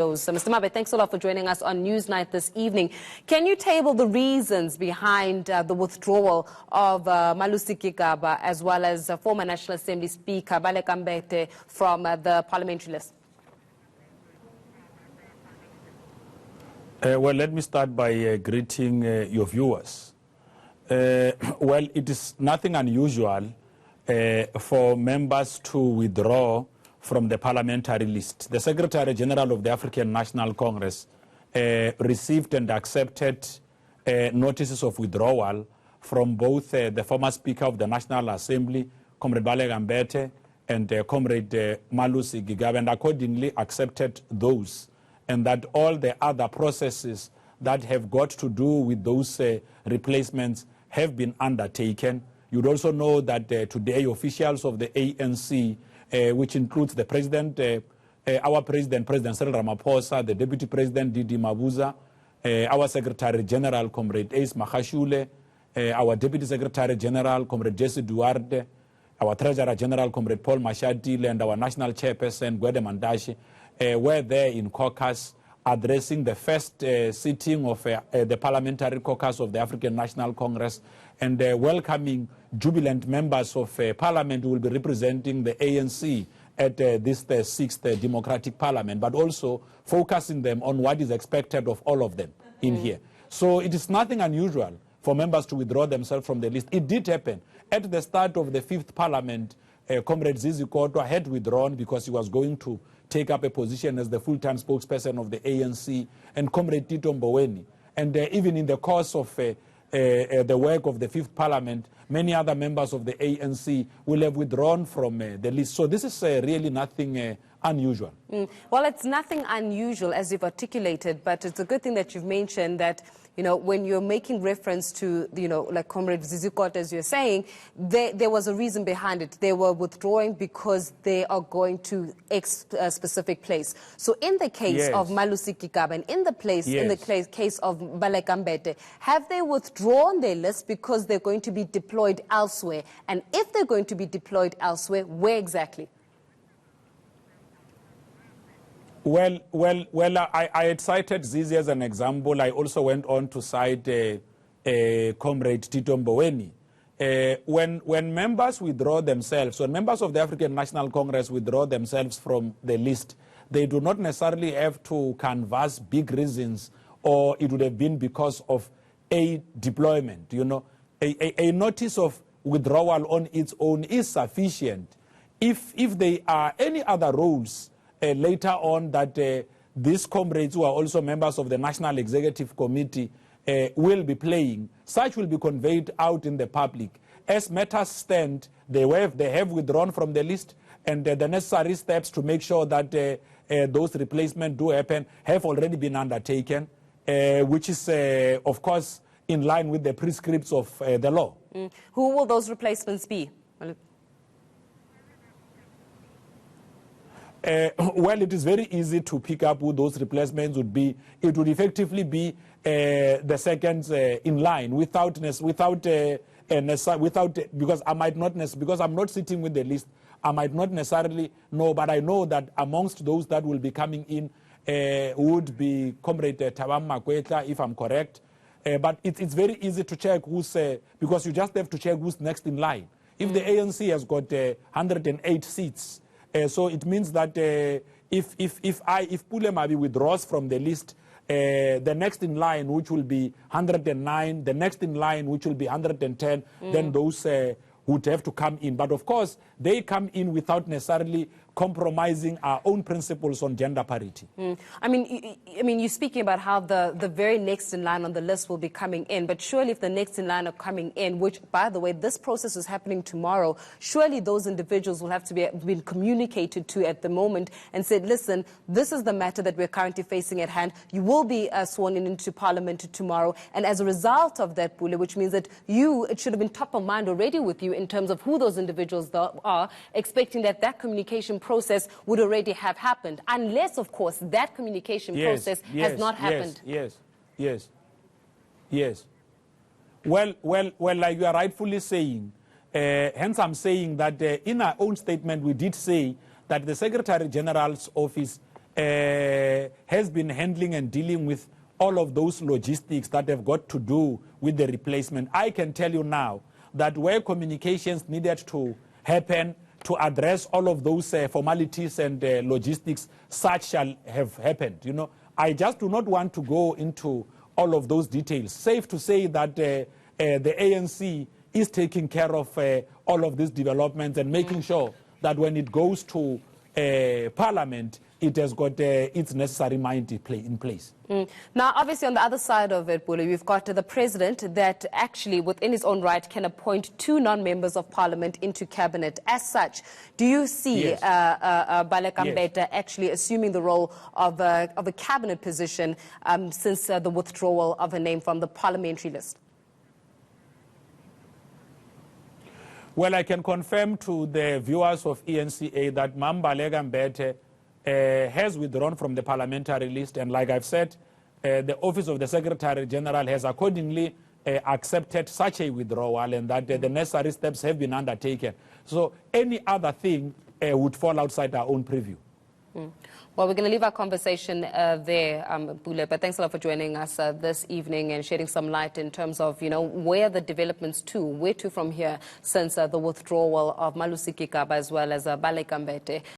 So, Mr. Mabe, thanks a lot for joining us on Newsnight this evening. Can you table the reasons behind the withdrawal of Malusi Gigaba as well as former National Assembly Speaker Baleka Mbete from the parliamentary list? Well, let me start by greeting your viewers. Well, it is nothing unusual for members to withdraw from the parliamentary list. The Secretary General of the African National Congress received and accepted notices of withdrawal from both the former Speaker of the National Assembly, Comrade Baleka Mbete, and Comrade Malusi Gigaba, and accordingly accepted those, and that all the other processes that have got to do with those replacements have been undertaken. You'd also know that today officials of the ANC, which includes the President, our President Cyril Ramaphosa, the Deputy President Didi Mabuza, our Secretary General Comrade Ace Magashule, our Deputy Secretary General Comrade Jesse Duarte, our Treasurer General Comrade Paul Mashatile, and our National Chairperson Gwede Mandashi were there in caucus addressing the first sitting of the Parliamentary Caucus of the African National Congress, and welcoming jubilant members of Parliament who will be representing the ANC at this sixth Democratic Parliament, but also focusing them on what is expected of all of them in here. So it is nothing unusual for members to withdraw themselves from the list. It did happen. At the start of the fifth Parliament, Comrade Zizi Kodwa had withdrawn because he was going to take up a position as the full-time spokesperson of the ANC, and Comrade Tito Mboweni. And even in the course of the work of the fifth Parliament, many other members of the ANC will have withdrawn from the list. So this is really nothing unusual. Well, it's nothing unusual, as you've articulated, but it's a good thing that you've mentioned that, you know, when you're making reference to, you know, like Comrade Zizikot, as you're saying, there was a reason behind it. They were withdrawing because they are going to a specific place. So in the case of Malusi Gigaba and in the case of Baleka Mbete, have they withdrawn their list because they're going to be deployed elsewhere? And if they're going to be deployed elsewhere, where exactly? Well, I had cited Zizi as an example. I also went on to cite Comrade Tito Mboweni. When members withdraw themselves, when members of the African National Congress withdraw themselves from the list, they do not necessarily have to canvass big reasons, or it would have been because of a deployment. You know, a notice of withdrawal on its own is sufficient. If there are any other roles later on that these comrades who are also members of the National Executive Committee will be playing, such will be conveyed out in the public. As matters stand, they have withdrawn from the list, and the necessary steps to make sure that those replacements do happen have already been undertaken, which is, of course, in line with the prescripts of the law. Who will those replacements be? Well, it is very easy to pick up who those replacements would be. It would effectively be the seconds in line because I might not because I'm not sitting with the list. I might not necessarily know, but I know that amongst those that will be coming in would be Comrade Thabang Makwetla, if I'm correct. But it's very easy to check who's because you just have to check who's next in line. If the ANC has got 108 seats. So it means that if Pule Mabe withdraws from the list, the next in line, which will be 109, the next in line, which will be 110, then those would have to come in. But of course, they come in without necessarily compromising our own principles on gender parity. I mean, you're speaking about how the very next in line on the list will be coming in, but surely if the next in line are coming in, which, by the way, this process is happening tomorrow, surely those individuals will have to be communicated to at the moment and said, listen, this is the matter that we're currently facing at hand. You will be sworn into Parliament tomorrow, and as a result of that, Pule, which means that it should have been top of mind already with you in terms of who those individuals are, expecting that communication process would already have happened, unless, of course, that communication process has not happened. Yes. Well, like you are rightfully saying, hence I'm saying that in our own statement we did say that the Secretary General's office has been handling and dealing with all of those logistics that have got to do with the replacement. I can tell you now that where communications needed to happen to address all of those formalities and logistics, such shall have happened. You know, I just do not want to go into all of those details. Safe to say that the ANC is taking care of all of these developments and making sure that when it goes to Parliament, it has got its necessary mind in place. Now, obviously, on the other side of it, Pule, we've got the president that actually, within his own right, can appoint 2 non-members of parliament into cabinet. As such, do you see Yes. Baleka Mbete Yes. actually assuming the role of a cabinet position since the withdrawal of a name from the parliamentary list? Well, I can confirm to the viewers of ENCA that Baleka Mbete has withdrawn from the parliamentary list, and like I've said, the Office of the Secretary General has accordingly accepted such a withdrawal, and that the necessary steps have been undertaken. So any other thing would fall outside our own preview. Well, we're going to leave our conversation there, Pule, but thanks a lot for joining us this evening and shedding some light in terms of, you know, where the developments to, where to from here since the withdrawal of Malusi Gigaba as well as Baleka Mbete.